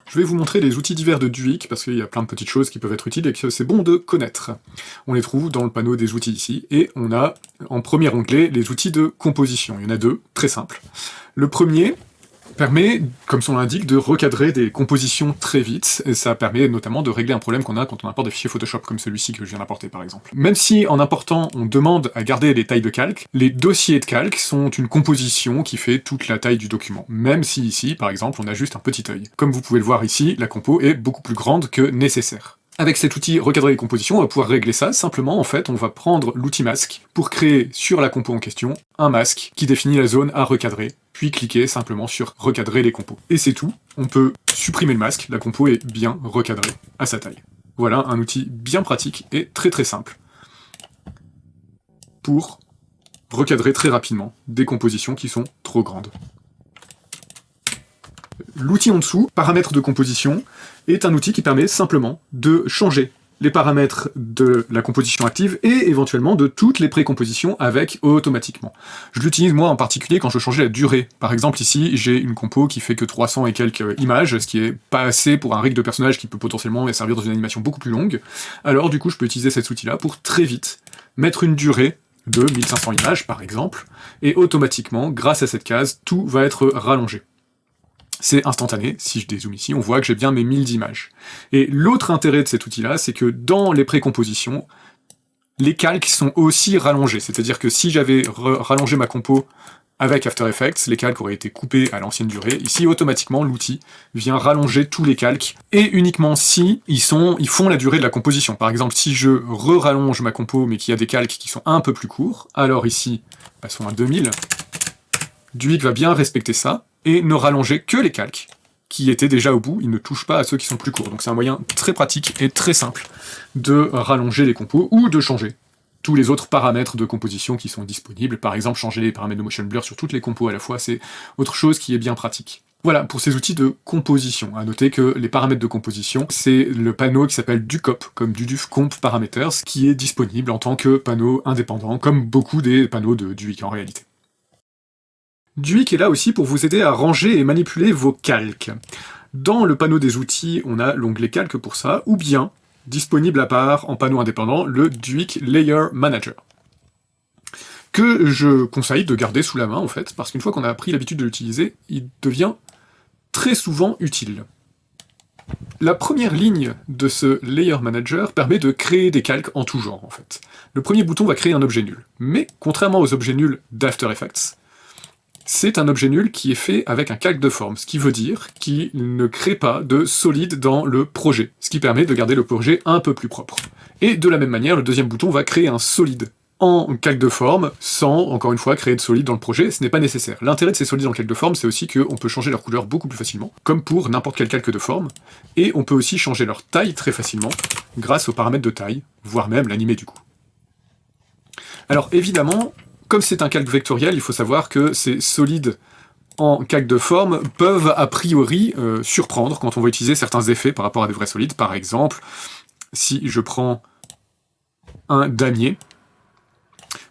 Je vais vous montrer les outils divers de Duik, parce qu'il y a plein de petites choses qui peuvent être utiles et que c'est bon de connaître. On les trouve dans le panneau des outils ici, et on a en premier onglet les outils de composition. Il y en a deux, très simples. Le premier permet, comme son nom l'indique, de recadrer des compositions très vite, et ça permet notamment de régler un problème qu'on a quand on importe des fichiers Photoshop, comme celui-ci que je viens d'importer par exemple. Même si en important on demande à garder les tailles de calque, les dossiers de calque sont une composition qui fait toute la taille du document, même si ici, par exemple, on a juste un petit œil. Comme vous pouvez le voir ici, la compo est beaucoup plus grande que nécessaire. Avec cet outil recadrer les compositions, on va pouvoir régler ça. Simplement, en fait, on va prendre l'outil masque pour créer sur la compo en question un masque qui définit la zone à recadrer, puis cliquer simplement sur recadrer les compos. Et c'est tout. On peut supprimer le masque, la compo est bien recadrée à sa taille. Voilà un outil bien pratique et très simple pour recadrer très rapidement des compositions qui sont trop grandes. L'outil en dessous, paramètres de composition, est un outil qui permet simplement de changer les paramètres de la composition active et éventuellement de toutes les précompositions avec automatiquement. Je l'utilise moi en particulier quand je veux changer la durée. Par exemple ici, j'ai une compo qui fait que 300 et quelques images, ce qui est pas assez pour un rig de personnage qui peut potentiellement servir dans une animation beaucoup plus longue. Alors du coup, je peux utiliser cet outil-là pour très vite mettre une durée de 1500 images par exemple, et automatiquement, grâce à cette case, tout va être rallongé. C'est instantané, si je dézoome ici, on voit que j'ai bien mes 1000 images. Et l'autre intérêt de cet outil-là, c'est que dans les précompositions, les calques sont aussi rallongés. C'est-à-dire que si j'avais rallongé ma compo avec After Effects, les calques auraient été coupés à l'ancienne durée. Ici, automatiquement, l'outil vient rallonger tous les calques, et uniquement si ils font la durée de la composition. Par exemple, si je re-rallonge ma compo, mais qu'il y a des calques qui sont un peu plus courts, alors ici, passons à 2000, Duik va bien respecter ça, et ne rallonger que les calques qui étaient déjà au bout, il ne touche pas à ceux qui sont plus courts. Donc c'est un moyen très pratique et très simple de rallonger les compos ou de changer tous les autres paramètres de composition qui sont disponibles. Par exemple, changer les paramètres de motion blur sur toutes les compos à la fois, c'est autre chose qui est bien pratique. Voilà, pour ces outils de composition. À noter que les paramètres de composition, c'est le panneau qui s'appelle DuComp, comme Duduf Comp Parameters, qui est disponible en tant que panneau indépendant, comme beaucoup des panneaux de Duik en réalité. Duik est là aussi pour vous aider à ranger et manipuler vos calques. Dans le panneau des outils, on a l'onglet calque pour ça, ou bien, disponible à part en panneau indépendant, le Duik Layer Manager, que je conseille de garder sous la main en fait, parce qu'une fois qu'on a pris l'habitude de l'utiliser, il devient très souvent utile. La première ligne de ce Layer Manager permet de créer des calques en tout genre en fait. Le premier bouton va créer un objet nul, mais contrairement aux objets nuls d'After Effects, c'est un objet nul qui est fait avec un calque de forme, ce qui veut dire qu'il ne crée pas de solide dans le projet, ce qui permet de garder le projet un peu plus propre. Et de la même manière, le deuxième bouton va créer un solide en calque de forme, sans, encore une fois, créer de solide dans le projet, ce n'est pas nécessaire. L'intérêt de ces solides en calque de forme, c'est aussi qu'on peut changer leur couleur beaucoup plus facilement, comme pour n'importe quel calque de forme, et on peut aussi changer leur taille très facilement, grâce aux paramètres de taille, voire même l'animer du coup. Alors évidemment, comme c'est un calque vectoriel, il faut savoir que ces solides en calque de forme peuvent a priori surprendre quand on va utiliser certains effets par rapport à des vrais solides. Par exemple, si je prends un damier,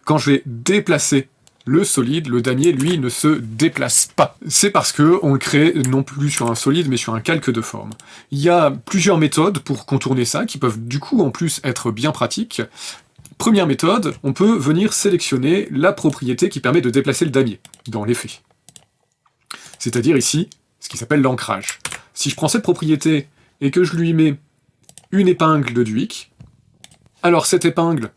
quand je vais déplacer le solide, le damier, lui, ne se déplace pas. C'est parce qu'on le crée non plus sur un solide, mais sur un calque de forme. Il y a plusieurs méthodes pour contourner ça, qui peuvent du coup en plus être bien pratiques. Première méthode, on peut venir sélectionner la propriété qui permet de déplacer le damier dans l'effet. C'est-à-dire ici, ce qui s'appelle l'ancrage. Si je prends cette propriété et que je lui mets une épingle de Duik, alors cette épingle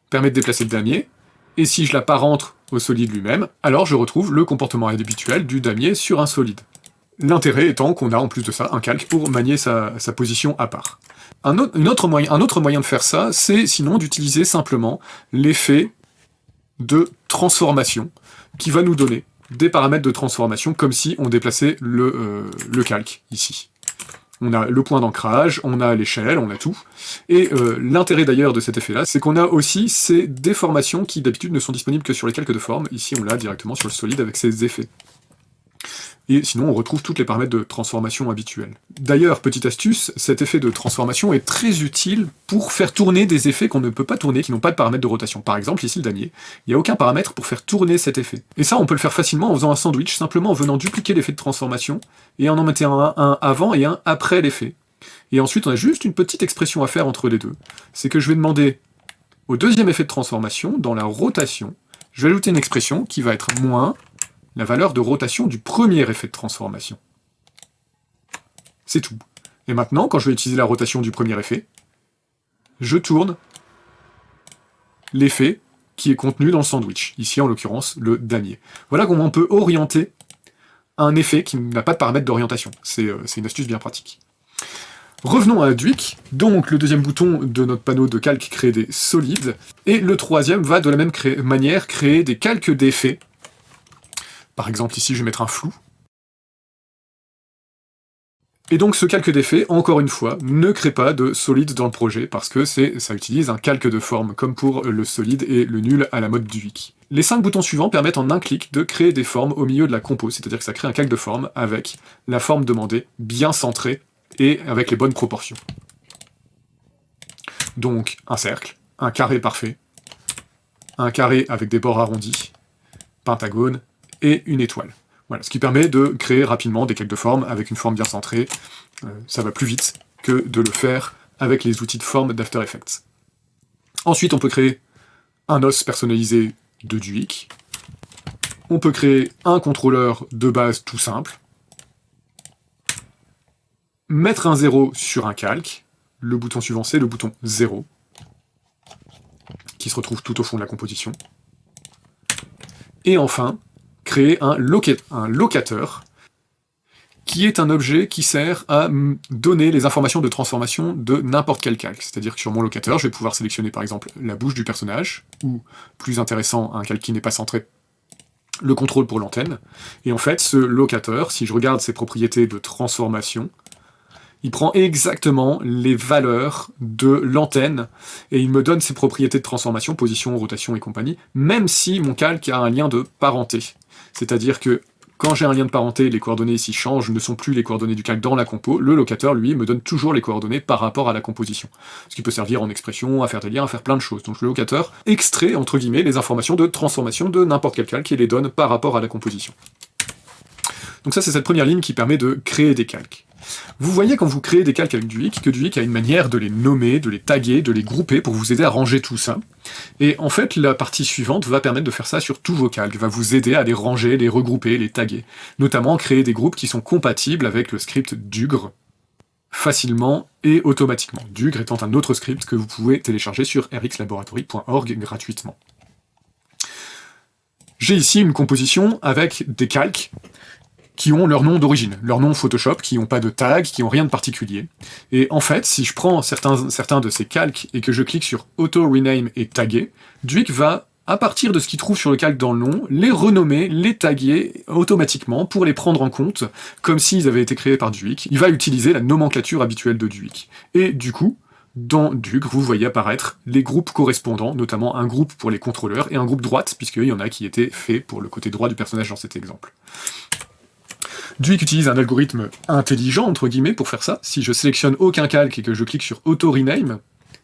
permet de déplacer le damier, et si je la parentre au solide lui-même, alors je retrouve le comportement habituel du damier sur un solide. L'intérêt étant qu'on a en plus de ça un calque pour manier sa position à part. Un autre moyen de faire ça, c'est sinon d'utiliser simplement l'effet de transformation, qui va nous donner des paramètres de transformation, comme si on déplaçait le calque, ici. On a le point d'ancrage, on a l'échelle, on a tout. Et l'intérêt d'ailleurs de cet effet-là, c'est qu'on a aussi ces déformations qui d'habitude ne sont disponibles que sur les calques de forme. Ici, on l'a directement sur le solide avec ces effets. et sinon on retrouve tous les paramètres de transformation habituels. D'ailleurs, petite astuce, cet effet de transformation est très utile pour faire tourner des effets qu'on ne peut pas tourner, qui n'ont pas de paramètres de rotation. Par exemple, ici le damier, il n'y a aucun paramètre pour faire tourner cet effet. Et ça, on peut le faire facilement en faisant un sandwich, simplement en venant dupliquer l'effet de transformation, et en mettant un avant et un après l'effet. Et ensuite, on a juste une petite expression à faire entre les deux. C'est que je vais demander au deuxième effet de transformation, dans la rotation, je vais ajouter une expression qui va être moins la valeur de rotation du premier effet de transformation. C'est tout. Et maintenant, quand je vais utiliser la rotation du premier effet, je tourne l'effet qui est contenu dans le sandwich, ici en l'occurrence le damier. Voilà comment on peut orienter un effet qui n'a pas de paramètre d'orientation. C'est une astuce bien pratique. Revenons à Duik. Donc le deuxième bouton de notre panneau de calque crée des solides, et le troisième va de la même manière créer des calques d'effets. Par exemple ici je vais mettre un flou. Et donc ce calque d'effet, encore une fois, ne crée pas de solide dans le projet, parce que ça utilise un calque de forme, comme pour le solide et le nul à la mode Duik. Les 5 boutons suivants permettent en un clic de créer des formes au milieu de la compo, c'est-à-dire que ça crée un calque de forme avec la forme demandée, bien centrée, et avec les bonnes proportions. Donc un cercle, un carré parfait, un carré avec des bords arrondis, pentagone, et une étoile. Voilà, ce qui permet de créer rapidement des calques de forme avec une forme bien centrée. Ça va plus vite que de le faire avec les outils de forme d'After Effects. Ensuite, on peut créer un os personnalisé de Duik. On peut créer un contrôleur de base tout simple. Mettre un 0 sur un calque. Le bouton suivant, c'est le bouton 0, qui se retrouve tout au fond de la composition. Et enfin, créer un locateur, qui est un objet qui sert à donner les informations de transformation de n'importe quel calque. C'est-à-dire que sur mon locateur, je vais pouvoir sélectionner par exemple la bouche du personnage, ou, plus intéressant, un calque qui n'est pas centré, le contrôle pour l'antenne. Et en fait, ce locateur, si je regarde ses propriétés de transformation, il prend exactement les valeurs de l'antenne, et il me donne ses propriétés de transformation, position, rotation et compagnie, même si mon calque a un lien de parenté. C'est-à-dire que quand j'ai un lien de parenté, les coordonnées ici changent, ne sont plus les coordonnées du calque dans la compo, le locateur, lui, me donne toujours les coordonnées par rapport à la composition. Ce qui peut servir en expression, à faire des liens, à faire plein de choses. Donc le locateur extrait, entre guillemets, les informations de transformation de n'importe quel calque et les donne par rapport à la composition. Donc ça, c'est cette première ligne qui permet de créer des calques. Vous voyez quand vous créez des calques avec Duik, que Duik a une manière de les nommer, de les taguer, de les grouper pour vous aider à ranger tout ça. Et en fait, la partie suivante va permettre de faire ça sur tous vos calques, va vous aider à les ranger, les regrouper, les taguer. Notamment créer des groupes qui sont compatibles avec le script Dugre, facilement et automatiquement. Dugre étant un autre script que vous pouvez télécharger sur rxlaboratory.org gratuitement. J'ai ici une composition avec des calques qui ont leur nom d'origine, leur nom Photoshop, qui n'ont pas de tag, qui n'ont rien de particulier. Et en fait, si je prends certains de ces calques et que je clique sur Auto Rename et Taguer, Duik va, à partir de ce qu'il trouve sur le calque dans le nom, les renommer, les taguer automatiquement pour les prendre en compte, comme s'ils avaient été créés par Duik. Il va utiliser la nomenclature habituelle de Duik. Et du coup, dans Dugre, vous voyez apparaître les groupes correspondants, notamment un groupe pour les contrôleurs et un groupe droite, puisqu'il y en a qui étaient faits pour le côté droit du personnage dans cet exemple. Duik utilise un algorithme intelligent, entre guillemets, pour faire ça. Si je sélectionne aucun calque et que je clique sur Auto Rename,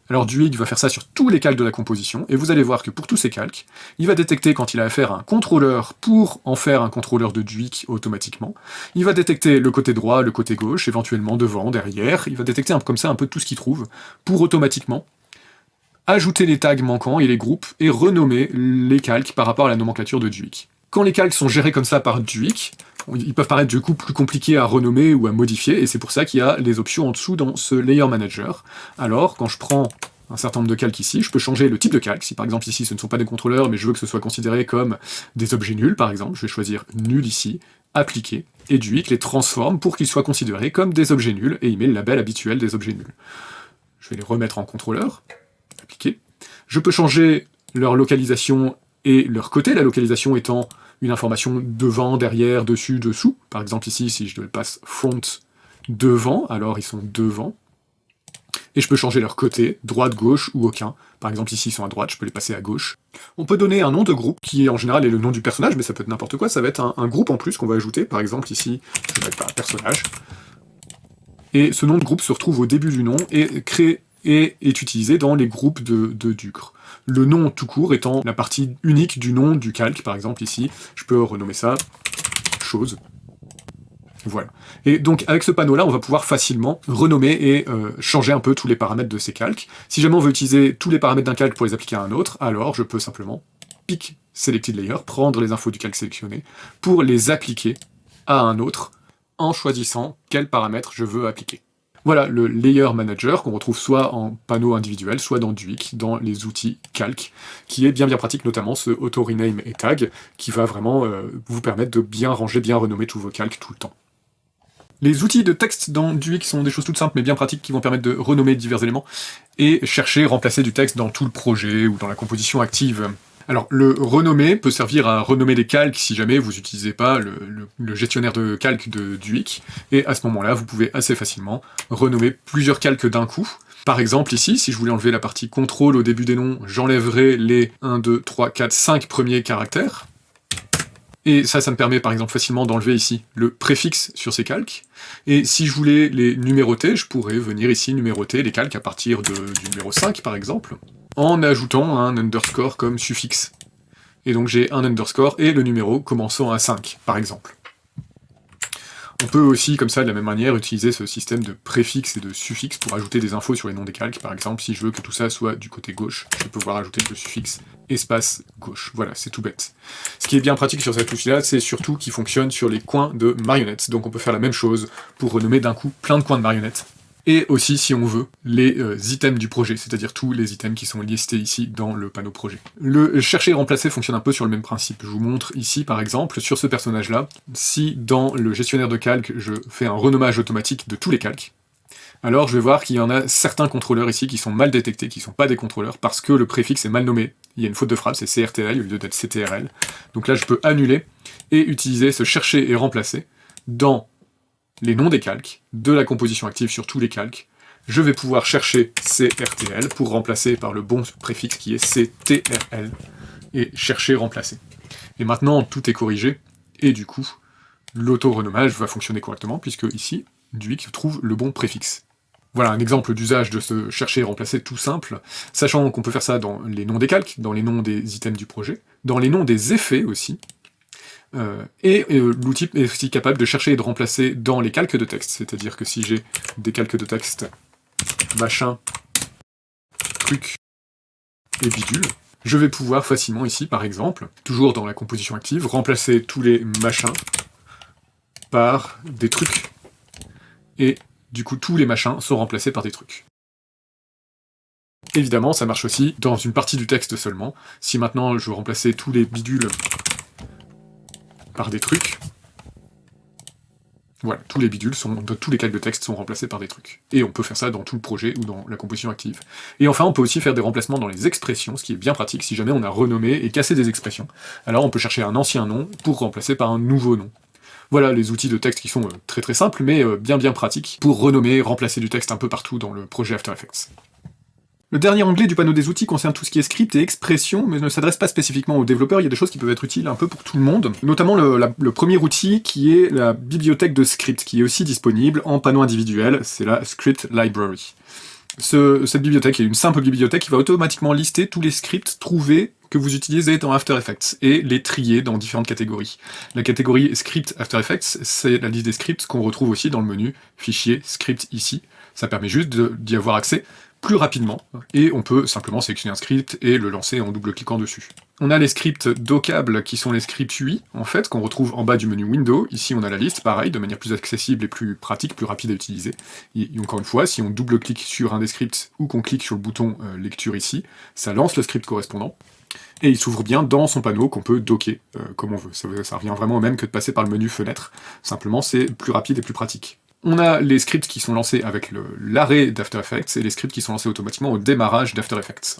alors Duik va faire ça sur tous les calques de la composition, et vous allez voir que pour tous ces calques, il va détecter quand il a affaire à un contrôleur pour en faire un contrôleur de Duik automatiquement. Il va détecter le côté droit, le côté gauche, éventuellement devant, derrière. Il va détecter comme ça un peu tout ce qu'il trouve pour automatiquement ajouter les tags manquants et les groupes et renommer les calques par rapport à la nomenclature de Duik. Quand les calques sont gérés comme ça par Duik, ils peuvent paraître du coup plus compliqués à renommer ou à modifier, et c'est pour ça qu'il y a les options en dessous dans ce Layer Manager. Alors, quand je prends un certain nombre de calques ici, je peux changer le type de calque. Si par exemple ici ce ne sont pas des contrôleurs, mais je veux que ce soit considéré comme des objets nuls, par exemple, je vais choisir nul ici, appliquer, et Duik les transforme pour qu'ils soient considérés comme des objets nuls, et il met le label habituel des objets nuls. Je vais les remettre en contrôleur, appliquer. Je peux changer leur localisation et leur côté, la localisation étant une information devant, derrière, dessus, dessous. Par exemple ici, si je le passe front devant, alors ils sont devant. Et je peux changer leur côté, droite, gauche ou aucun. Par exemple, ici ils sont à droite, je peux les passer à gauche. On peut donner un nom de groupe, qui en général est le nom du personnage, mais ça peut être n'importe quoi, ça va être un groupe en plus qu'on va ajouter. Par exemple, ici, je vais mettre un personnage. Et ce nom de groupe se retrouve au début du nom et est utilisé dans les groupes de Ducre. Le nom tout court étant la partie unique du nom du calque, par exemple ici, je peux renommer ça chose. Voilà. Et donc avec ce panneau-là, on va pouvoir facilement renommer et changer un peu tous les paramètres de ces calques. Si jamais on veut utiliser tous les paramètres d'un calque pour les appliquer à un autre, alors je peux simplement pick selected layer, prendre les infos du calque sélectionné, pour les appliquer à un autre, en choisissant quels paramètres je veux appliquer. Voilà le Layer Manager qu'on retrouve soit en panneau individuel, soit dans Duik, dans les outils calque, qui est bien pratique, notamment ce Auto Rename et Tag, qui va vraiment vous permettre de bien ranger, bien renommer tous vos calques tout le temps. Les outils de texte dans Duik sont des choses toutes simples mais bien pratiques qui vont permettre de renommer divers éléments et chercher, remplacer du texte dans tout le projet ou dans la composition active. Alors, le renommer peut servir à renommer des calques si jamais vous n'utilisez pas le gestionnaire de calques de Duik, et à ce moment-là, vous pouvez assez facilement renommer plusieurs calques d'un coup. Par exemple, ici, si je voulais enlever la partie contrôle au début des noms, j'enlèverais les 1, 2, 3, 4, 5 premiers caractères. Et ça me permet par exemple facilement d'enlever ici le préfixe sur ces calques. Et si je voulais les numéroter, je pourrais venir ici numéroter les calques à partir du numéro 5 par exemple, en ajoutant un underscore comme suffixe. Et donc j'ai un underscore et le numéro commençant à 5 par exemple. On peut aussi, comme ça, de la même manière, utiliser ce système de préfixe et de suffixe pour ajouter des infos sur les noms des calques. Par exemple, si je veux que tout ça soit du côté gauche, je vais pouvoir ajouter le suffixe espace gauche. Voilà, c'est tout bête. Ce qui est bien pratique sur cet outil-là, c'est surtout qu'il fonctionne sur les coins de marionnettes. Donc on peut faire la même chose pour renommer d'un coup plein de coins de marionnettes. Et aussi, si on veut, les items du projet, c'est-à-dire tous les items qui sont listés ici dans le panneau projet. Le chercher et remplacer fonctionne un peu sur le même principe. Je vous montre ici, par exemple, sur ce personnage-là, si dans le gestionnaire de calque, je fais un renommage automatique de tous les calques, alors je vais voir qu'il y en a certains contrôleurs ici qui sont mal détectés, qui ne sont pas des contrôleurs, parce que le préfixe est mal nommé. Il y a une faute de frappe, c'est CRTL au lieu d'être CTRL. Donc là, je peux annuler et utiliser ce chercher et remplacer dans les noms des calques, de la composition active sur tous les calques. Je vais pouvoir chercher CRTL pour remplacer par le bon préfixe qui est CTRL, et chercher, remplacer. Et maintenant, tout est corrigé, et du coup, l'auto-renommage va fonctionner correctement, puisque ici, Duik trouve le bon préfixe. Voilà un exemple d'usage de ce chercher et remplacer tout simple, sachant qu'on peut faire ça dans les noms des calques, dans les noms des items du projet, dans les noms des effets aussi, l'outil est aussi capable de chercher et de remplacer dans les calques de texte, c'est-à-dire que si j'ai des calques de texte machin, truc et bidule, je vais pouvoir facilement ici, par exemple, toujours dans la composition active, remplacer tous les machins par des trucs. Et du coup, tous les machins sont remplacés par des trucs. Évidemment, ça marche aussi dans une partie du texte seulement. Si maintenant je veux remplacer tous les bidules par des trucs, voilà, tous les bidules tous les calques de texte sont remplacés par des trucs. Et on peut faire ça dans tout le projet ou dans la composition active. Et enfin, on peut aussi faire des remplacements dans les expressions, ce qui est bien pratique si jamais on a renommé et cassé des expressions. Alors on peut chercher un ancien nom pour remplacer par un nouveau nom. Voilà les outils de texte qui sont très très simples, mais bien pratiques pour renommer, remplacer du texte un peu partout dans le projet After Effects. Le dernier onglet du panneau des outils concerne tout ce qui est script et expression, mais ne s'adresse pas spécifiquement aux développeurs, il y a des choses qui peuvent être utiles un peu pour tout le monde, notamment le premier outil qui est la bibliothèque de script, qui est aussi disponible en panneau individuel, c'est la Script Library. Cette bibliothèque est une simple bibliothèque qui va automatiquement lister tous les scripts trouvés que vous utilisez dans After Effects, et les trier dans différentes catégories. La catégorie Script After Effects, c'est la liste des scripts qu'on retrouve aussi dans le menu Fichier, Script ici. Ça permet juste d'y avoir accès plus rapidement, et on peut simplement sélectionner un script et le lancer en double-cliquant dessus. On a les scripts dockables qui sont les scripts UI, en fait, qu'on retrouve en bas du menu Windows. Ici, on a la liste, pareil, de manière plus accessible et plus pratique, plus rapide à utiliser. Et encore une fois, si on double-clique sur un des scripts ou qu'on clique sur le bouton lecture ici, ça lance le script correspondant. Et il s'ouvre bien dans son panneau qu'on peut docker comme on veut. Ça revient vraiment au même que de passer par le menu fenêtre. Simplement, c'est plus rapide et plus pratique. On a les scripts qui sont lancés avec l'arrêt d'After Effects et les scripts qui sont lancés automatiquement au démarrage d'After Effects.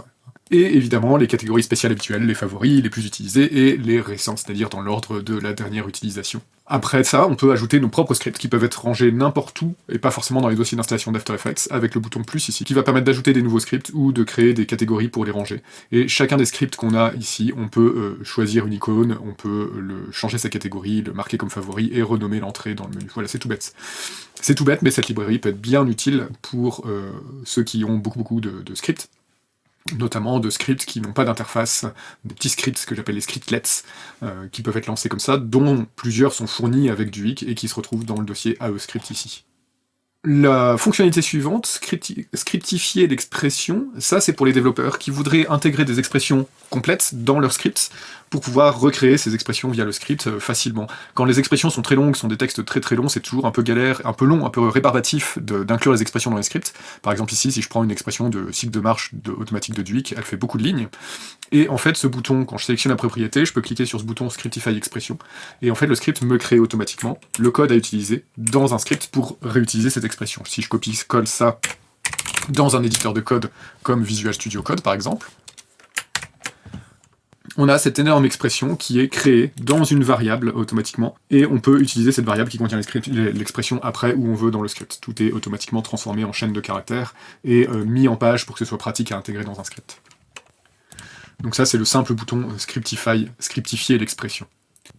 Et évidemment, les catégories spéciales habituelles, les favoris, les plus utilisés, et les récents, c'est-à-dire dans l'ordre de la dernière utilisation. Après ça, on peut ajouter nos propres scripts qui peuvent être rangés n'importe où, et pas forcément dans les dossiers d'installation d'After Effects, avec le bouton plus ici, qui va permettre d'ajouter des nouveaux scripts ou de créer des catégories pour les ranger. Et chacun des scripts qu'on a ici, on peut choisir une icône, on peut changer sa catégorie, le marquer comme favori, et renommer l'entrée dans le menu. Voilà, c'est tout bête. C'est tout bête, mais cette librairie peut être bien utile pour ceux qui ont beaucoup de scripts, notamment de scripts qui n'ont pas d'interface, des petits scripts que j'appelle les scriptlets, qui peuvent être lancés comme ça, dont plusieurs sont fournis avec du Wik et qui se retrouvent dans le dossier AE-script ici. La fonctionnalité suivante, scriptifier l'expression, ça c'est pour les développeurs qui voudraient intégrer des expressions complètes dans leur script pour pouvoir recréer ces expressions via le script facilement. Quand les expressions sont très longues, sont des textes très longs, c'est toujours un peu galère, un peu long, un peu rébarbatif d'inclure les expressions dans les scripts. Par exemple ici, si je prends une expression de cycle de marche automatique de Duik, elle fait beaucoup de lignes. Et en fait, ce bouton, quand je sélectionne la propriété, je peux cliquer sur ce bouton Scriptify Expression, et en fait, le script me crée automatiquement le code à utiliser dans un script pour réutiliser cette expression. Si je colle ça dans un éditeur de code comme Visual Studio Code, par exemple, on a cette énorme expression qui est créée dans une variable automatiquement, et on peut utiliser cette variable qui contient l'expression après où on veut dans le script. Tout est automatiquement transformé en chaîne de caractères et mis en page pour que ce soit pratique à intégrer dans un script. Donc ça, c'est le simple bouton scriptifier l'expression.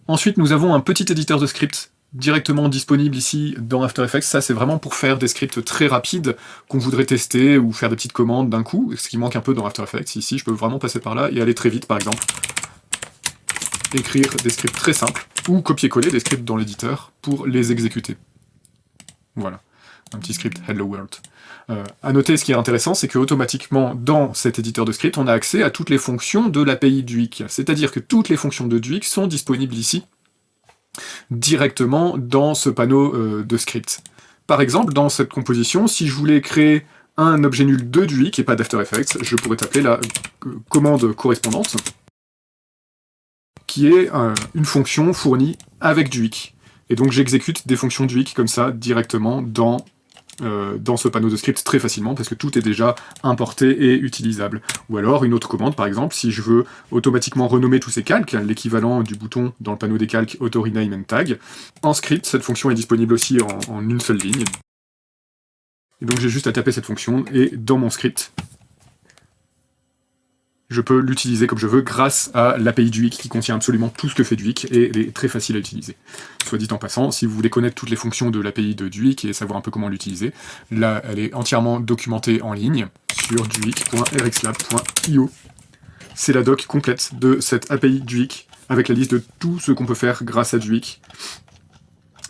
Ensuite, nous avons un petit éditeur de script directement disponible ici dans After Effects. Ça, c'est vraiment pour faire des scripts très rapides qu'on voudrait tester ou faire des petites commandes d'un coup, ce qui manque un peu dans After Effects. Ici, je peux vraiment passer par là et aller très vite, par exemple. Écrire des scripts très simples ou copier-coller des scripts dans l'éditeur pour les exécuter. Voilà, un petit script Hello World. À noter, ce qui est intéressant, c'est qu'automatiquement, dans cet éditeur de script, on a accès à toutes les fonctions de l'API Duik. C'est-à-dire que toutes les fonctions de Duik sont disponibles ici, directement dans ce panneau de script. Par exemple, dans cette composition, si je voulais créer un objet nul de Duik et pas d'After Effects, je pourrais taper la commande correspondante, qui est une fonction fournie avec Duik. Et donc j'exécute des fonctions Duik comme ça, directement dans ce panneau de script très facilement, parce que tout est déjà importé et utilisable. Ou alors une autre commande, par exemple, si je veux automatiquement renommer tous ces calques, l'équivalent du bouton dans le panneau des calques Auto Rename and Tag, en script, cette fonction est disponible aussi en une seule ligne. Et donc j'ai juste à taper cette fonction, et dans mon script, je peux l'utiliser comme je veux grâce à l'API Duik qui contient absolument tout ce que fait Duik et elle est très facile à utiliser. Soit dit en passant, si vous voulez connaître toutes les fonctions de l'API de Duik et savoir un peu comment l'utiliser, là elle est entièrement documentée en ligne sur duik.rxlab.io. C'est la doc complète de cette API Duik avec la liste de tout ce qu'on peut faire grâce à Duik.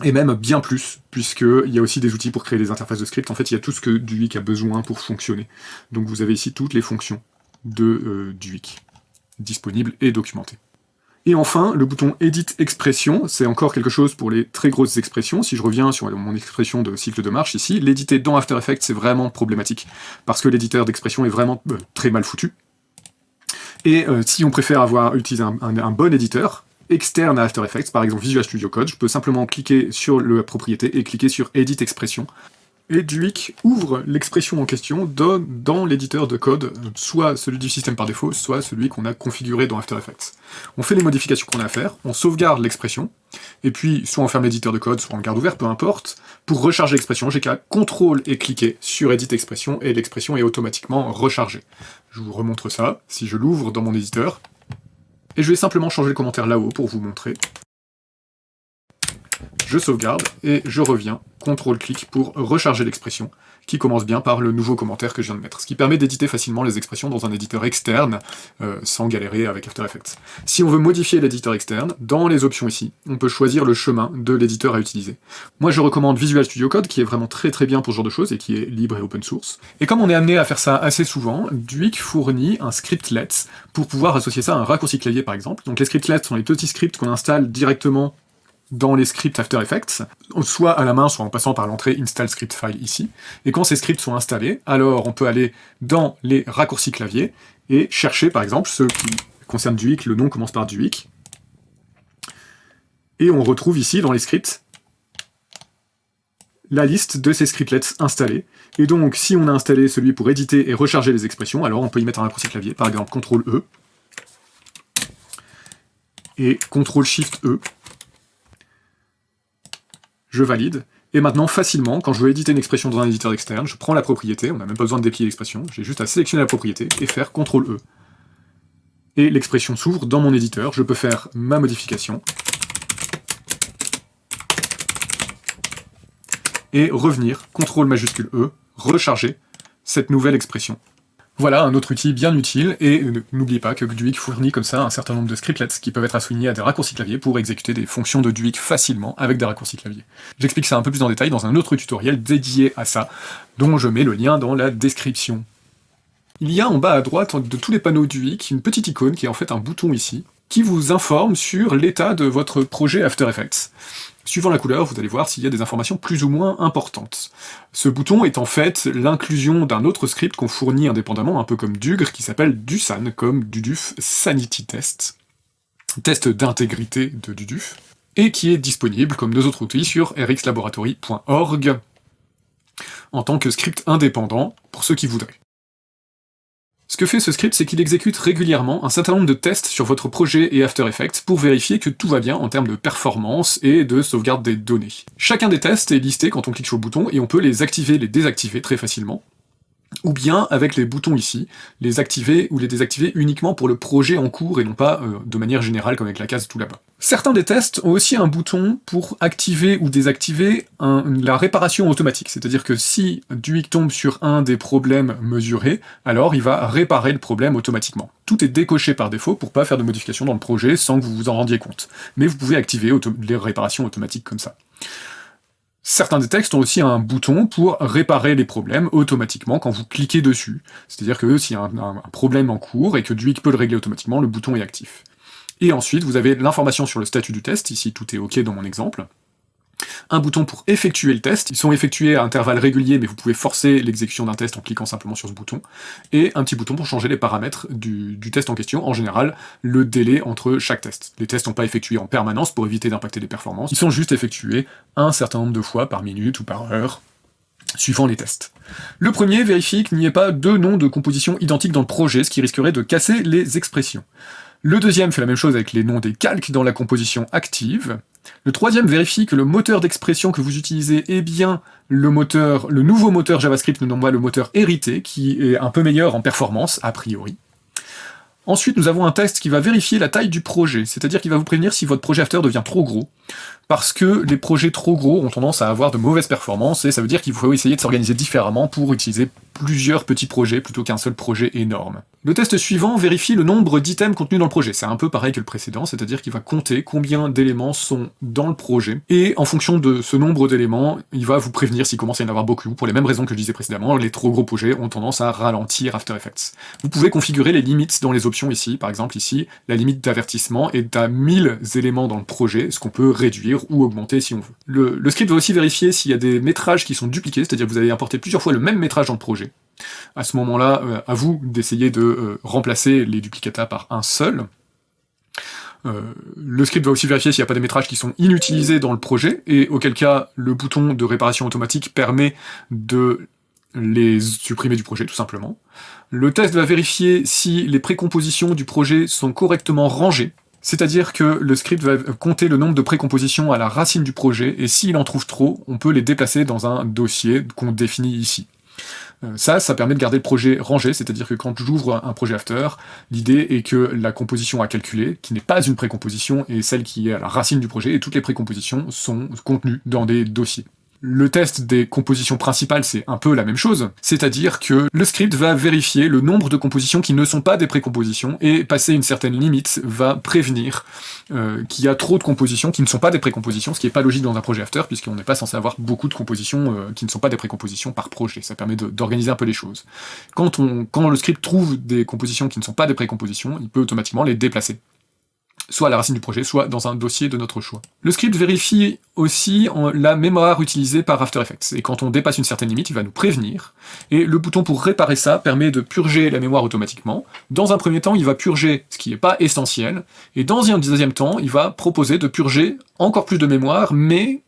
Et même bien plus, puisqu'il y a aussi des outils pour créer des interfaces de script. En fait, il y a tout ce que Duik a besoin pour fonctionner. Donc vous avez ici toutes les fonctions de Duik, disponible et documenté. Et enfin, le bouton Edit Expression, c'est encore quelque chose pour les très grosses expressions. Si je reviens sur mon expression de cycle de marche ici, l'éditer dans After Effects, c'est vraiment problématique, parce que l'éditeur d'expression est vraiment très mal foutu. Et si on préfère utiliser un bon éditeur, externe à After Effects, par exemple Visual Studio Code, je peux simplement cliquer sur la propriété et cliquer sur Edit Expression. Et Duik ouvre l'expression en question dans l'éditeur de code, soit celui du système par défaut, soit celui qu'on a configuré dans After Effects. On fait les modifications qu'on a à faire, on sauvegarde l'expression, et puis soit on ferme l'éditeur de code, soit on le garde ouvert, peu importe. Pour recharger l'expression, j'ai qu'à CTRL et cliquer sur Edit Expression, et l'expression est automatiquement rechargée. Je vous remontre ça, si je l'ouvre dans mon éditeur, et je vais simplement changer le commentaire là-haut pour vous montrer. Je sauvegarde, et je reviens, CTRL-clic pour recharger l'expression, qui commence bien par le nouveau commentaire que je viens de mettre, ce qui permet d'éditer facilement les expressions dans un éditeur externe, sans galérer avec After Effects. Si on veut modifier l'éditeur externe, dans les options ici, on peut choisir le chemin de l'éditeur à utiliser. Moi je recommande Visual Studio Code, qui est vraiment très bien pour ce genre de choses, et qui est libre et open source. Et comme on est amené à faire ça assez souvent, Duik fournit un scriptlet pour pouvoir associer ça à un raccourci clavier par exemple. Donc les scriptlets sont les petits scripts qu'on installe directement dans les scripts After Effects, soit à la main, soit en passant par l'entrée Install Script File ici. Et quand ces scripts sont installés, alors on peut aller dans les raccourcis clavier et chercher par exemple ceux qui concernent Duik, le nom commence par Duik. Et on retrouve ici dans les scripts la liste de ces scriptlets installés. Et donc, si on a installé celui pour éditer et recharger les expressions, alors on peut y mettre un raccourci clavier, par exemple CTRL-E, et CTRL-SHIFT-E. Je valide. Et maintenant, facilement, quand je veux éditer une expression dans un éditeur externe, je prends la propriété, on n'a même pas besoin de déplier l'expression, j'ai juste à sélectionner la propriété et faire CTRL-E. Et l'expression s'ouvre dans mon éditeur, je peux faire ma modification, et revenir, CTRL majuscule E, recharger cette nouvelle expression. Voilà un autre outil bien utile, et n'oubliez pas que Duik fournit comme ça un certain nombre de scriptlets qui peuvent être assignés à des raccourcis clavier pour exécuter des fonctions de Duik facilement avec des raccourcis clavier. J'explique ça un peu plus en détail dans un autre tutoriel dédié à ça, dont je mets le lien dans la description. Il y a en bas à droite de tous les panneaux Duik une petite icône qui est en fait un bouton ici, qui vous informe sur l'état de votre projet After Effects. Suivant la couleur, vous allez voir s'il y a des informations plus ou moins importantes. Ce bouton est en fait l'inclusion d'un autre script qu'on fournit indépendamment, un peu comme Dugr, qui s'appelle Dusan, comme Duduf Sanity Test, test d'intégrité de Duduf, et qui est disponible, comme deux autres outils, sur rxlaboratory.org, en tant que script indépendant, pour ceux qui voudraient. Ce que fait ce script, c'est qu'il exécute régulièrement un certain nombre de tests sur votre projet et After Effects pour vérifier que tout va bien en termes de performance et de sauvegarde des données. Chacun des tests est listé quand on clique sur le bouton et on peut les activer, les désactiver très facilement. Ou bien, avec les boutons ici, les activer ou les désactiver uniquement pour le projet en cours et non pas de manière générale comme avec la case tout là-bas. Certains des tests ont aussi un bouton pour activer ou désactiver la réparation automatique, c'est-à-dire que si Duik tombe sur un des problèmes mesurés, alors il va réparer le problème automatiquement. Tout est décoché par défaut pour pas faire de modifications dans le projet sans que vous vous en rendiez compte. Mais vous pouvez activer les réparations automatiques comme ça. Certains des textes ont aussi un bouton pour réparer les problèmes automatiquement quand vous cliquez dessus. C'est-à-dire que s'il y a un problème en cours et que Duik peut le régler automatiquement, le bouton est actif. Et ensuite, vous avez l'information sur le statut du test, ici tout est OK dans mon exemple. Un bouton pour effectuer le test, ils sont effectués à intervalles réguliers, mais vous pouvez forcer l'exécution d'un test en cliquant simplement sur ce bouton, et un petit bouton pour changer les paramètres du test en question, en général, le délai entre chaque test. Les tests ne sont pas effectués en permanence pour éviter d'impacter les performances, ils sont juste effectués un certain nombre de fois par minute ou par heure, suivant les tests. Le premier vérifie qu'il n'y ait pas deux noms de composition identiques dans le projet, ce qui risquerait de casser les expressions. Le deuxième fait la même chose avec les noms des calques dans la composition active. Le troisième vérifie que le moteur d'expression que vous utilisez est bien le nouveau moteur JavaScript, non pas le moteur hérité, qui est un peu meilleur en performance, a priori. Ensuite, nous avons un test qui va vérifier la taille du projet, c'est-à-dire qu'il va vous prévenir si votre projet After devient trop gros, parce que les projets trop gros ont tendance à avoir de mauvaises performances, et ça veut dire qu'il faut essayer de s'organiser différemment pour utiliser plusieurs petits projets plutôt qu'un seul projet énorme. Le test suivant vérifie le nombre d'items contenus dans le projet. C'est un peu pareil que le précédent, c'est-à-dire qu'il va compter combien d'éléments sont dans le projet, et en fonction de ce nombre d'éléments, il va vous prévenir s'il commence à y en avoir beaucoup. Pour les mêmes raisons que je disais précédemment, les trop gros projets ont tendance à ralentir After Effects. Vous pouvez configurer les limites dans les options ici. Par exemple ici, la limite d'avertissement est à 1000 éléments dans le projet, ce qu'on peut réduire ou augmenter si on veut. Le script va aussi vérifier s'il y a des métrages qui sont dupliqués, c'est-à-dire que vous avez importé plusieurs fois le même métrage dans le projet. À ce moment-là, à vous d'essayer de remplacer les duplicata par un seul. Le script va aussi vérifier s'il n'y a pas des métrages qui sont inutilisés dans le projet, et auquel cas, le bouton de réparation automatique permet de les supprimer du projet, tout simplement. Le test va vérifier si les précompositions du projet sont correctement rangées, c'est-à-dire que le script va compter le nombre de précompositions à la racine du projet, et s'il en trouve trop, on peut les déplacer dans un dossier qu'on définit ici. Ça permet de garder le projet rangé, c'est-à-dire que quand j'ouvre un projet After, l'idée est que la composition à calculer, qui n'est pas une précomposition, est celle qui est à la racine du projet, et toutes les précompositions sont contenues dans des dossiers. Le test des compositions principales, c'est un peu la même chose, c'est-à-dire que le script va vérifier le nombre de compositions qui ne sont pas des précompositions, et passer une certaine limite va prévenir qu'il y a trop de compositions qui ne sont pas des précompositions, ce qui n'est pas logique dans un projet After, puisqu'on n'est pas censé avoir beaucoup de compositions qui ne sont pas des précompositions par projet. Ça permet d'organiser un peu les choses. Quand le script trouve des compositions qui ne sont pas des précompositions, il peut automatiquement les déplacer, soit à la racine du projet, soit dans un dossier de notre choix. Le script vérifie aussi la mémoire utilisée par After Effects, et quand on dépasse une certaine limite, il va nous prévenir, et le bouton pour réparer ça permet de purger la mémoire automatiquement. Dans un premier temps, il va purger ce qui n'est pas essentiel, et dans un deuxième temps, il va proposer de purger encore plus de mémoire, mais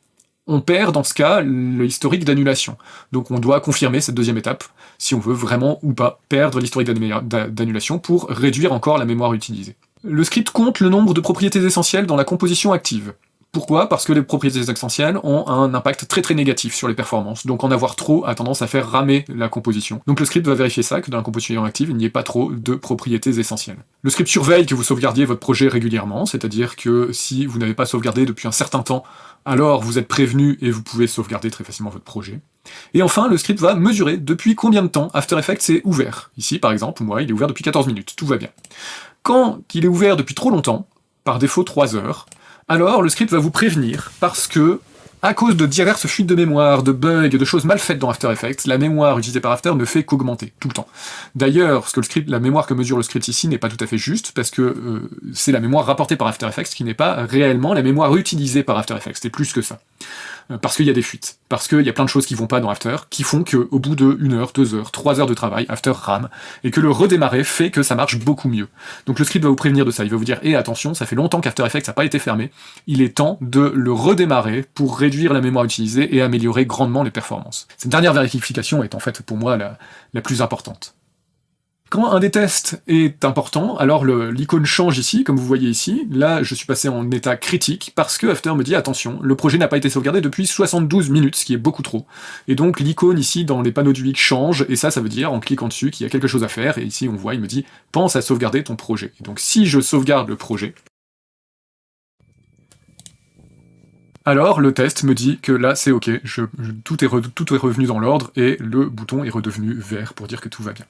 on perd dans ce cas l'historique d'annulation. Donc on doit confirmer cette deuxième étape, si on veut vraiment ou pas perdre l'historique d'annulation pour réduire encore la mémoire utilisée. Le script compte le nombre de propriétés essentielles dans la composition active. Pourquoi ? Parce que les propriétés essentielles ont un impact très très négatif sur les performances, donc en avoir trop a tendance à faire ramer la composition. Donc le script va vérifier ça, que dans la composition active, il n'y ait pas trop de propriétés essentielles. Le script surveille que vous sauvegardiez votre projet régulièrement, c'est-à-dire que si vous n'avez pas sauvegardé depuis un certain temps, alors vous êtes prévenu et vous pouvez sauvegarder très facilement votre projet. Et enfin, le script va mesurer depuis combien de temps After Effects est ouvert. Ici, par exemple, moi, il est ouvert depuis 14 minutes, tout va bien. Quand il est ouvert depuis trop longtemps, par défaut 3 heures, alors le script va vous prévenir, parce que, à cause de diverses fuites de mémoire, de bugs, de choses mal faites dans After Effects, la mémoire utilisée par After ne fait qu'augmenter, tout le temps. D'ailleurs, la mémoire que mesure le script ici n'est pas tout à fait juste, parce que c'est la mémoire rapportée par After Effects qui n'est pas réellement la mémoire utilisée par After Effects, c'est plus que ça. Parce qu'il y a des fuites, parce qu'il y a plein de choses qui vont pas dans After, qui font qu'au bout de 1 heure, 2 heures, 3 heures de travail, After rame, et que le redémarrer fait que ça marche beaucoup mieux. Donc le script va vous prévenir de ça, il va vous dire « Eh attention, ça fait longtemps qu'After Effects n'a pas été fermé, il est temps de le redémarrer pour réduire la mémoire utilisée et améliorer grandement les performances. » Cette dernière vérification est en fait pour moi la plus importante. Quand un des tests est important, alors l'icône change ici, comme vous voyez ici. Là, je suis passé en état critique parce que After me dit attention, le projet n'a pas été sauvegardé depuis 72 minutes, ce qui est beaucoup trop. Et donc l'icône ici dans les panneaux du X change, et ça veut dire en cliquant dessus qu'il y a quelque chose à faire. Et ici on voit, il me dit pense à sauvegarder ton projet. Et donc si je sauvegarde le projet, alors le test me dit que là c'est ok, tout est revenu dans l'ordre et le bouton est redevenu vert pour dire que tout va bien.